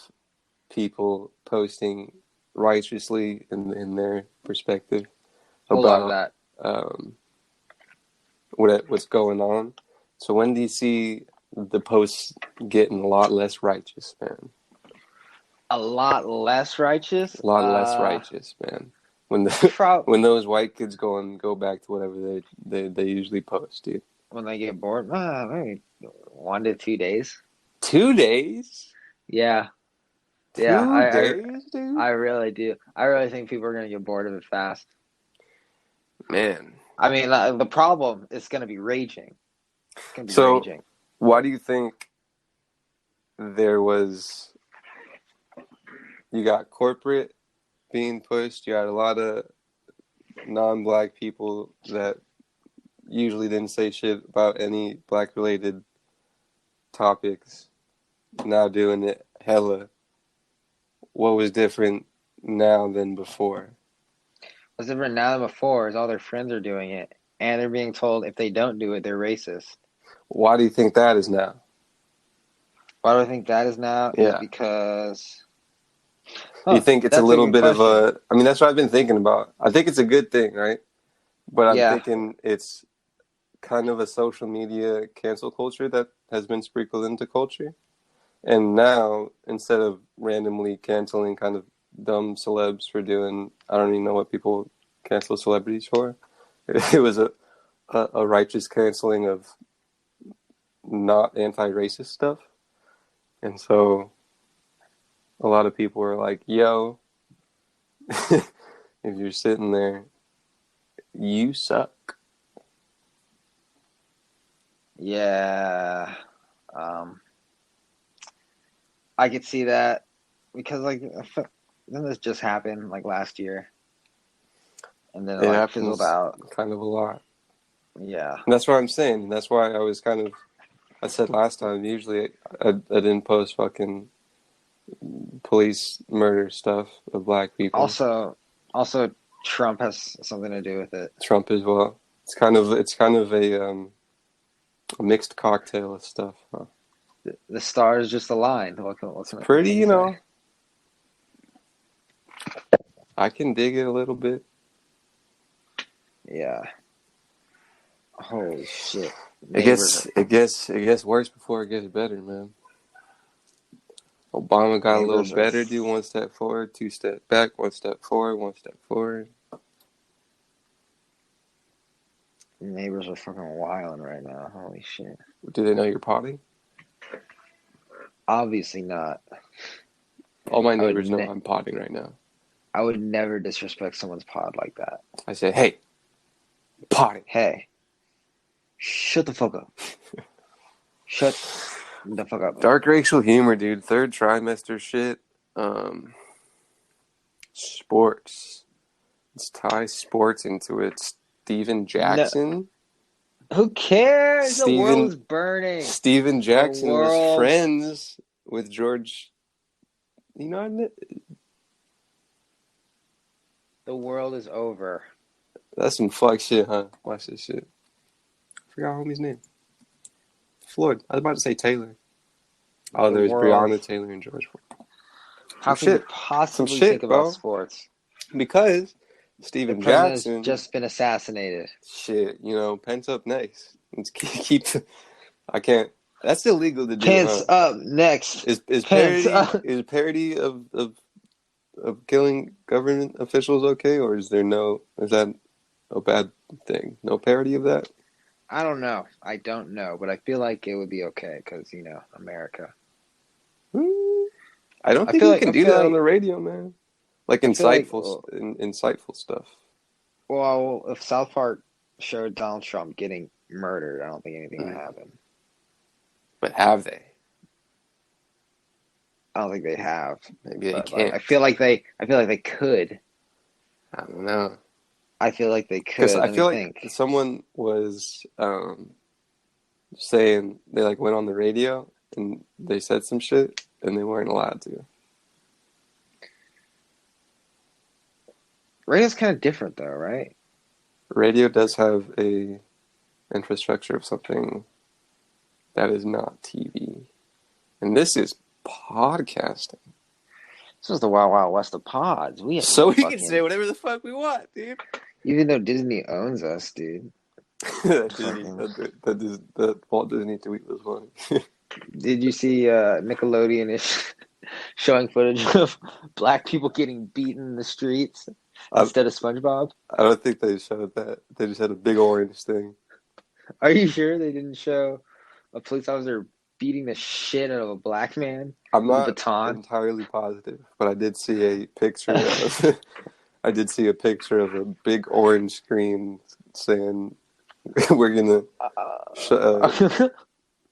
people posting righteously in their perspective about what's going on. So when do you see the posts getting a lot less righteous, man? A lot less righteous? A lot less righteous, man. When when those white kids go back to whatever they usually post, dude. When they get bored, maybe 1 to 2 days. 2 days? Yeah. Yeah, 2 days, dude? I really do. I really think people are gonna get bored of it fast. Man. I mean, the problem is gonna be raging. It's gonna be So, raging. why do you think there was, you got corporate being pushed, you had a lot of non-black people that usually didn't say shit about any black-related topics, now doing it hella. What was different now than before? What's different now than before is all their friends are doing it, and they're being told if they don't do it, they're racist. Why do you think that is now? Why do I think that is now? Is Yeah. because You think it's a that's a little good bit of question. a, I mean, that's what I've been thinking about. I think it's a good thing, right? But I'm Yeah, thinking it's kind of a social media cancel culture that has been sprinkled into culture. And now, instead of randomly canceling kind of dumb celebs for doing, I don't even know what people cancel celebrities for, it was a righteous canceling of not anti-racist stuff. And so a lot of people are like, yo, if you're sitting there, you suck. yeah. I could see that because then this just happened like last year, and then it It like fizzled happens out. kind of a lot. Yeah. And that's what I'm saying. And that's why I was kind of, I said last time, usually I didn't post fucking police murder stuff of black people. Also, Trump has something to do with it. Trump as well. It's kind of a mixed cocktail of stuff. Huh? The stars just aligned. It's What pretty, can you say? I can dig it a little bit. Yeah. Holy shit. It Neighbors gets it gets it gets worse before it gets better, man. Obama got a little neighbors are better. Do 1 step forward, 2 step back, 1 step forward, 1 step forward. neighbors are fucking wilding right now. Holy shit. Do they know you're potting? Obviously not. All my I would neighbors know ne- I'm potting right now. I would never disrespect someone's pod like that. I say, hey, potting. Hey, shut the fuck up. Shut the fuck up. Dark racial humor, dude. Third trimester shit. Sports. Let's tie sports into it. Steven No, Jackson. who cares? The world Steven is burning. Steven The Jackson was world, friends with George. You know, the world is over. that's some fuck shit, huh? Watch this shit. I forgot homie's name. Floyd. I was about to say Taylor. Oh, The there's world. Breonna Taylor and George Floyd. How Some can you shit. Some possibly think shit, about bro. sports? Because The Steven president has Jackson, just been assassinated. shit, pent up next. Let's keep. I can't. That's illegal to do, Pence huh? up next. Is Pence parody up. is parody of killing government officials okay, or is that a bad thing? No parody of that? I don't know. I don't know, but I feel like it would be okay because America. I don't I think feel you like can I do feel that on like the radio, man. Like I feel like insightful stuff. well, if South Park showed Donald Trump getting murdered, I don't think anything would Mm. happen. But have they? I don't think they have, Maybe they but like can't. I feel like they could. I don't know. I feel like they Because could. I Let me feel like think. someone was saying they like went on the radio and they said some shit and they weren't allowed to. Radio's kind of different though, right? Radio does have a infrastructure of something that is not TV, and this is podcasting. This was the Wild Wild West of pods. We have So we can say fucking whatever the fuck we want, dude. even though Disney owns us, dude. That Walt Disney tweet was funny. Did you see Nickelodeon is showing footage of black people getting beaten in the streets I, instead of SpongeBob? I don't think they showed that. They just had a big orange thing. Are you sure they didn't show a police officer beating the shit out of a black man I'm with a not baton. entirely positive, but I did see a picture of a big orange screen saying we're gonna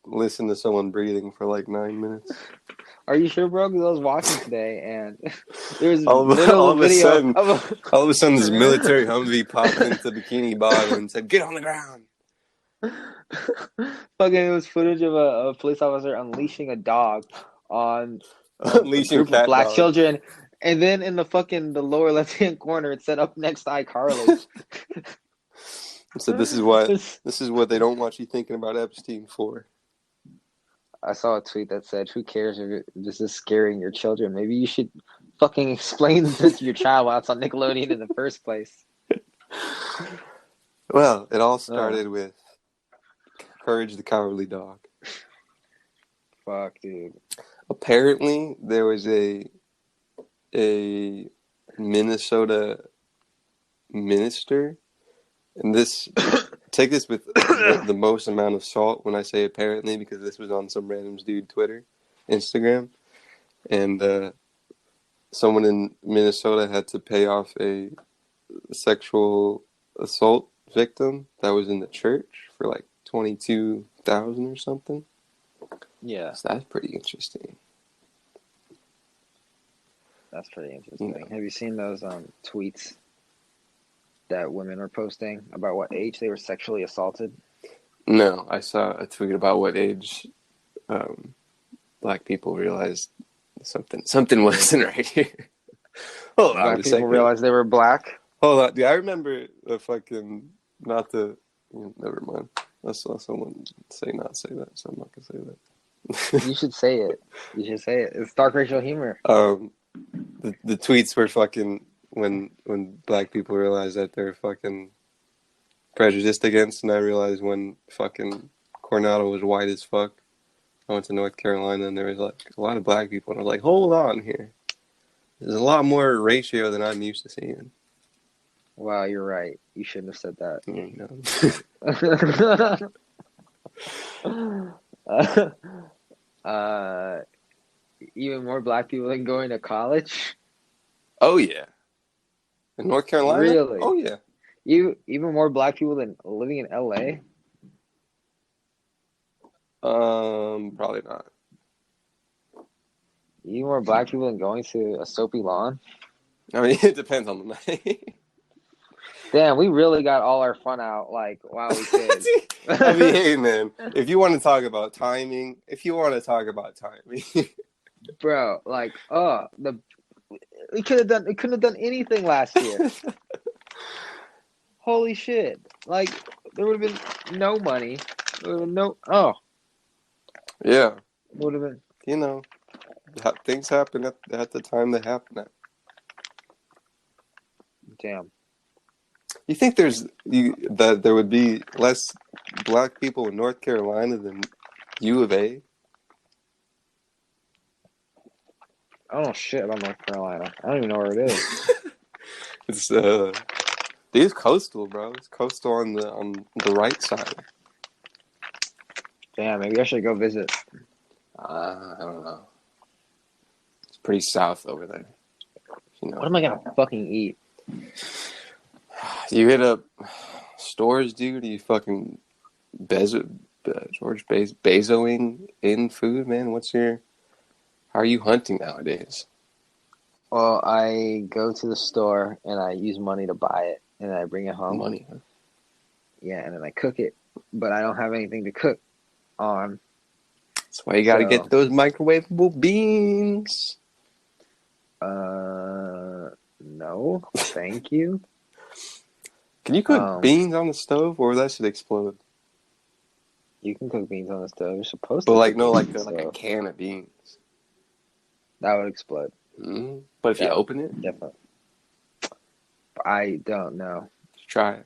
listen to someone breathing for like 9 minutes. Are you sure, bro? Because I was watching today, and there's all of literal a video sudden, of this military Humvee popped into Bikini Bottom and said, "Get on the ground." Fucking, it was footage of a police officer unleashing a dog on a Unleashing group of cat black dogs. children, and then in the lower left hand corner, it said "Up next, iCarly." So this is what they don't want you thinking about Epstein for. I saw a tweet that said, "Who cares if this is scaring your children? Maybe you should fucking explain this to your child while it's on Nickelodeon in the first place." Well, it all started with Courage the Cowardly Dog. Fuck, dude. Apparently, there was a Minnesota minister, and this take this with the most amount of salt when I say apparently, because this was on some random dude Twitter, Instagram, and someone in Minnesota had to pay off a sexual assault victim that was in the church for like $22,000 or something. Yeah, so that's pretty interesting. That's pretty interesting. Have you seen those tweets that women are posting about what age they were sexually assaulted? No, I saw a tweet about what age black people realized something wasn't right here. Hold on Black a people second. realized they were black? Hold on, dude. I remember the fucking never mind. I saw someone not say that, so I'm not gonna say that. You should say it. You should say it. It's dark racial humor. The tweets were fucking when black people realized that they're fucking prejudiced against, and I realized when fucking Coronado was white as fuck. I went to North Carolina, and there was like a lot of black people, and I was like, hold on here. There's a lot more ratio than I'm used to seeing. Wow, you're right. You shouldn't have said that. Even more black people than going to college? Oh, yeah. In North Carolina? Really? Oh, yeah. Even more black people than living in LA? Probably not. Even more black people than going to a soapy lawn? I mean, it depends on the night. Damn, we really got all our fun out, like, while we could. I mean, hey, man, if you want to talk about timing, bro, like, we couldn't have done anything last year. Holy shit! Like, there would have been no money. There would have been yeah. It would have been. Things happen at the time they happen at. Damn. You think that there would be less black people in North Carolina than U of A? I don't know shit about North Carolina. I don't even know where it is. It's coastal, bro. It's coastal on the right side. Damn, maybe I should go visit. I don't know. It's pretty south over there. What am I gonna fucking eat? Do you hit up stores, dude? Do you fucking George Bezoing in food, man? How are you hunting nowadays? Well, I go to the store and I use money to buy it, and then I bring it home. Money, huh? Yeah, and then I cook it, but I don't have anything to cook on. That's why you got to get those microwavable beans. No, thank you. Can you cook beans on the stove, or that should explode? You can cook beans on the stove. You're supposed to. But like a can of beans. That would explode. Mm-hmm. But if you open it, definitely. I don't know. Just try it.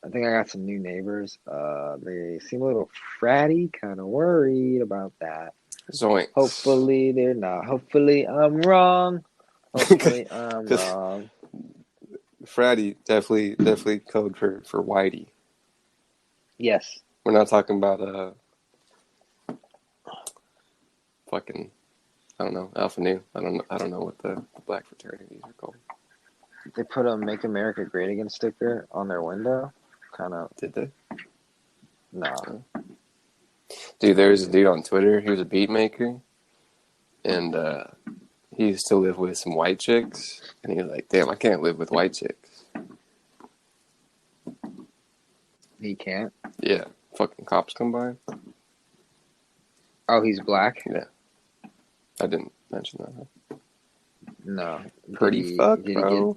I think I got some new neighbors. They seem a little fratty. Kind of worried about that. Zoinks. Hopefully they're not. Hopefully I'm wrong. Hopefully I'm wrong. Fratty, definitely code for whitey. Yes. We're not talking about fucking, I don't know, Alpha Nu. I don't know what the black fraternities are called. They put a "Make America Great Again" sticker on their window. Kind of. Did they? No. Dude, there was a dude on Twitter. He was a beat maker, and he used to live with some white chicks. And he was like, "Damn, I can't live with white chicks." He can't? Yeah, fucking cops come by. Oh, he's black? Yeah. I didn't mention that, huh? No. Pretty fucked, bro.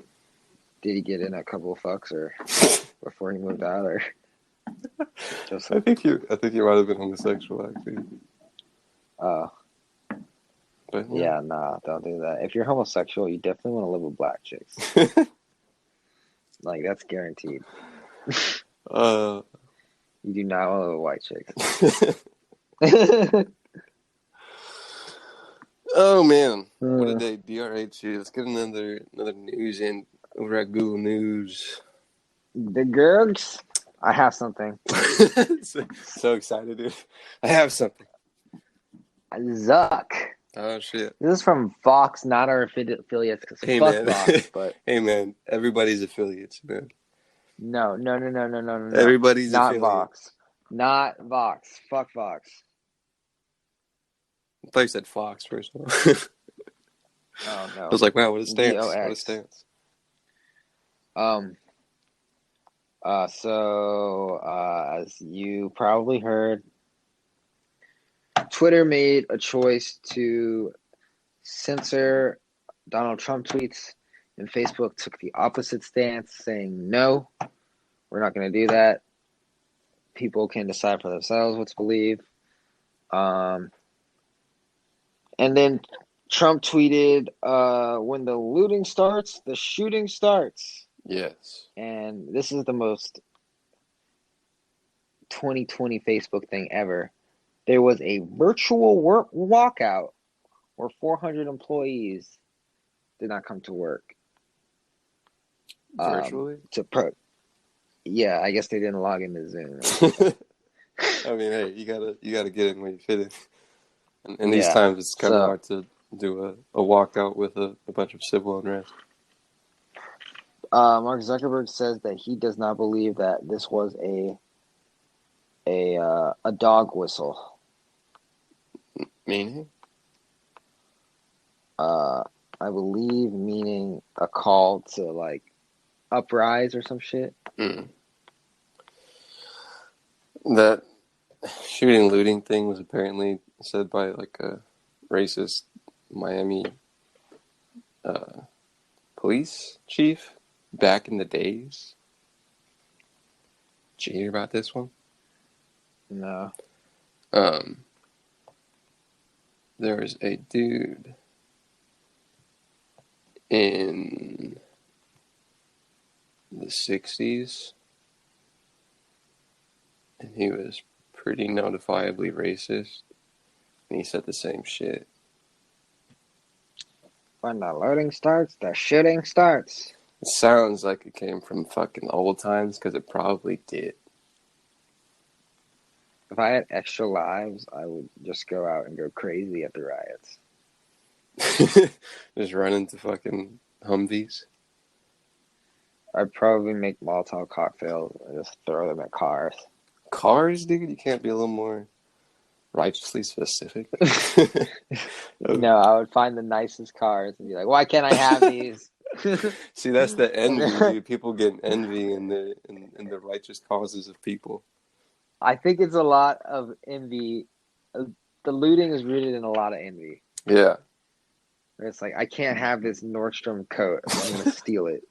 Did he get in a couple of fucks or before he moved out, or just? I think you might have been homosexual, actually. Oh. But yeah, nah, don't do that. If you're homosexual, you definitely want to live with black chicks. Like, that's guaranteed. You do not want to live with white chicks. Oh man, what a day! DRH. Let's get another news in over at Google News. The girls, I have something. so excited, dude! I have something. Zuck. Oh shit! This is from Fox, not our affiliates. Hey fuck man, Fox, but hey man, everybody's affiliates, man. No. Everybody's not affiliate. Vox. Not Vox. Fuck Vox. I thought you said Fox first of all. Oh no. I was like, wow, what a stance. VOX. What a stance. As you probably heard, Twitter made a choice to censor Donald Trump tweets, and Facebook took the opposite stance, saying, no, we're not going to do that. People can decide for themselves what to believe. And then Trump tweeted, when the looting starts, the shooting starts. Yes. And this is the most 2020 Facebook thing ever. There was a virtual work walkout where 400 employees did not come to work. Virtually? Yeah, I guess they didn't log into Zoom. I mean, hey, you gotta get in where you fit in. And these times, it's kind of hard to do a walkout with a bunch of civil unrest. Mark Zuckerberg says that he does not believe that this was a dog whistle. Meaning? I believe meaning a call to like uprise or some shit. That shooting looting thing was apparently said by like a racist Miami police chief back in the days. Did you hear about this one? No. There was a dude in the 60s, and he was pretty notifiably racist, and he said the same shit. When the loading starts, the shooting starts. It sounds like it came from fucking old times, because it probably did. If I had extra lives, I would just go out and go crazy at the riots. Just run into fucking Humvees. I'd probably make Molotov cocktails and just throw them at cars. Cars, dude? You can't be a little more righteously specific? No, I would find the nicest cars and be like, why can't I have these? See, that's the envy, dude. People get envy in the righteous causes of people. I think it's a lot of envy. The looting is rooted in a lot of envy. Yeah. It's like, I can't have this Nordstrom coat. I'm going to steal it.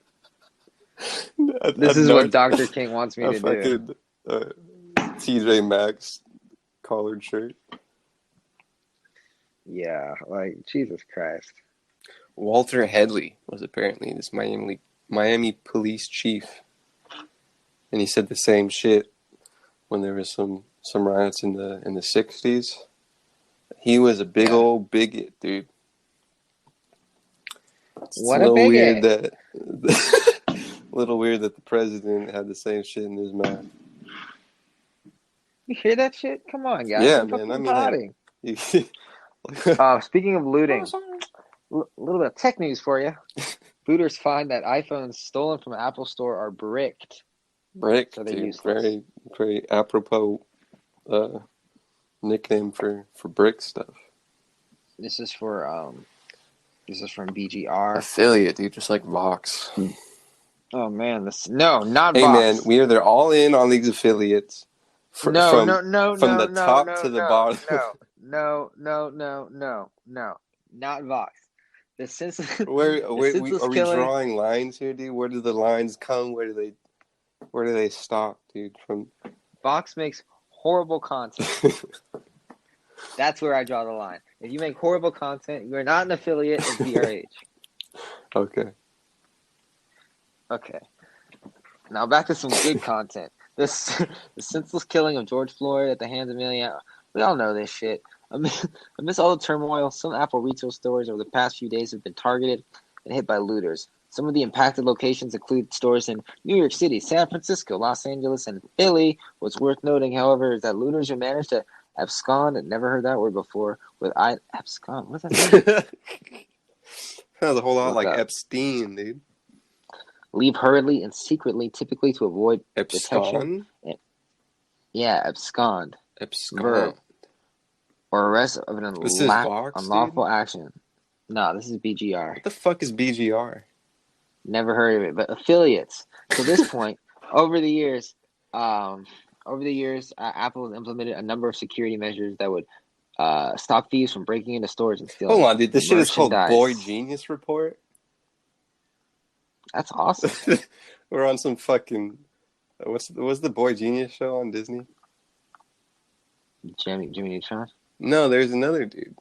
This is what Dr. King wants me to do. TJ Maxx collared shirt. Yeah, like, Jesus Christ. Walter Headley was apparently this Miami police chief. And he said the same shit when there was some riots in the 60s. He was a big old bigot, dude. What a bigot. Little weird that the president had the same shit in his mouth. You hear that shit? Come on, guys. Yeah, I'm man. fucking potting. Speaking of looting, a little bit of tech news for you. Looters find that iPhones stolen from Apple Store are bricked. Brick, so dude. Useless. Very, very apropos nickname for brick stuff. This is from BGR. Affiliate, dude, just like Vox. Oh man, not Hey Vox. man, they're all in on these affiliates. From the top to the bottom. No, not Vox. Are we drawing lines here, dude? Where do the lines come? Where do they stop, dude? From Vox makes horrible content. That's where I draw the line. If you make horrible content, you are not an affiliate of BRH. Okay. Now back to some good content. The senseless killing of George Floyd at the hands of Million. We all know this shit. Amidst all the turmoil, some Apple retail stores over the past few days have been targeted and hit by looters. Some of the impacted locations include stores in New York City, San Francisco, Los Angeles, and Philly. What's worth noting, however, is that looters who managed to abscond, never heard that word before, abscond, what does that mean? Sounds a whole lot like Epstein, dude. Leave hurriedly and secretly, typically to avoid detection. Abscond. Verb. Or arrest of an unlawful action. No, this is BGR. What the fuck is BGR? Never heard of it, but affiliates. To this point, over the years, Apple has implemented a number of security measures that would stop thieves from breaking into stores and stealing. Hold on, dude. This shit is called Boy Genius Report. That's awesome. We're on some fucking. What's the Boy Genius show on Disney? Jimmy Neutron? No, there's another dude.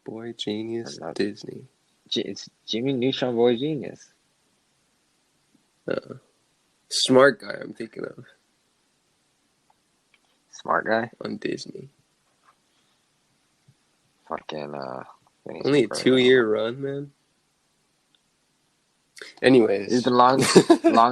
Boy Genius Disney. It's Jimmy Neutron Boy Genius. Smart Guy, I'm thinking of. Smart Guy? On Disney. Fucking, only a 2-year run, man. Anyways. It's been long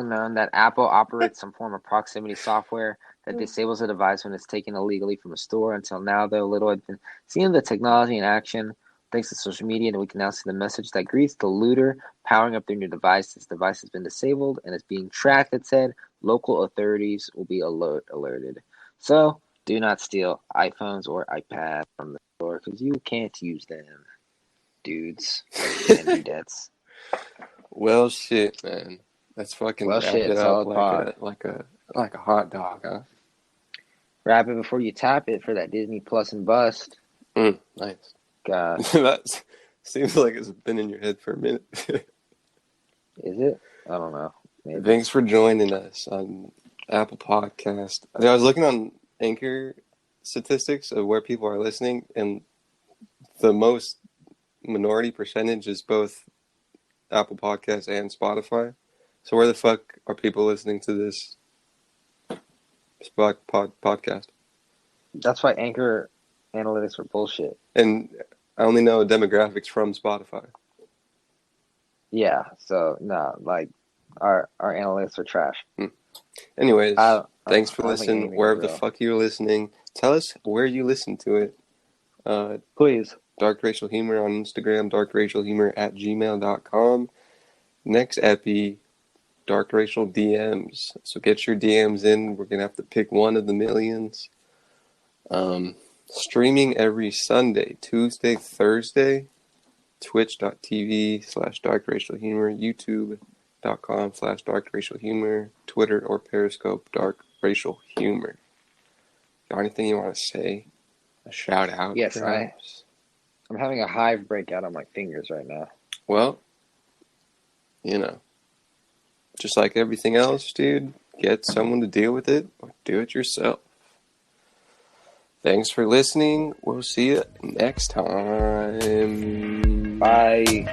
known that Apple operates some form of proximity software that disables a device when it's taken illegally from a store. Until now, though, little had been seen the technology in action. Thanks to social media, we can now see the message that greets the looter powering up their new device. This device has been disabled and is being tracked, it said. Local authorities will be alerted. So, do not steal iPhones or iPads from the store because you can't use them, dudes. Like debts. Well, shit, man. Let's fucking wrap it up like a hot dog, huh? Wrap it before you tap it for that Disney Plus and bust. Nice. God. That seems like it's been in your head for a minute. Is it? I don't know. Maybe. Thanks for joining us on Apple Podcast. I was looking on Anchor statistics of where people are listening, and the most minority percentage is both Apple Podcasts and Spotify. So where the fuck are people listening to this podcast? That's why Anchor analytics are bullshit. And I only know demographics from Spotify. Yeah, so no, like our analytics are trash. Anyways, thanks for listening. Wherever the fuck you're listening, tell us where you listen to it. Please. Dark Racial Humor on Instagram, darkracialhumor@gmail.com. Next epi, Dark Racial DMs. So get your DMs in. We're going to have to pick one of the millions. Streaming every Sunday, Tuesday, Thursday, twitch.tv/darkracialhumor, youtube.com/darkracialhumor, Twitter or Periscope, Dark Racial Humor. Got anything you want to say? A shout out? Yes, I'm having a hive breakout on my fingers right now. Well, just like everything else, dude, get someone to deal with it or do it yourself. Thanks for listening. We'll see you next time. Bye.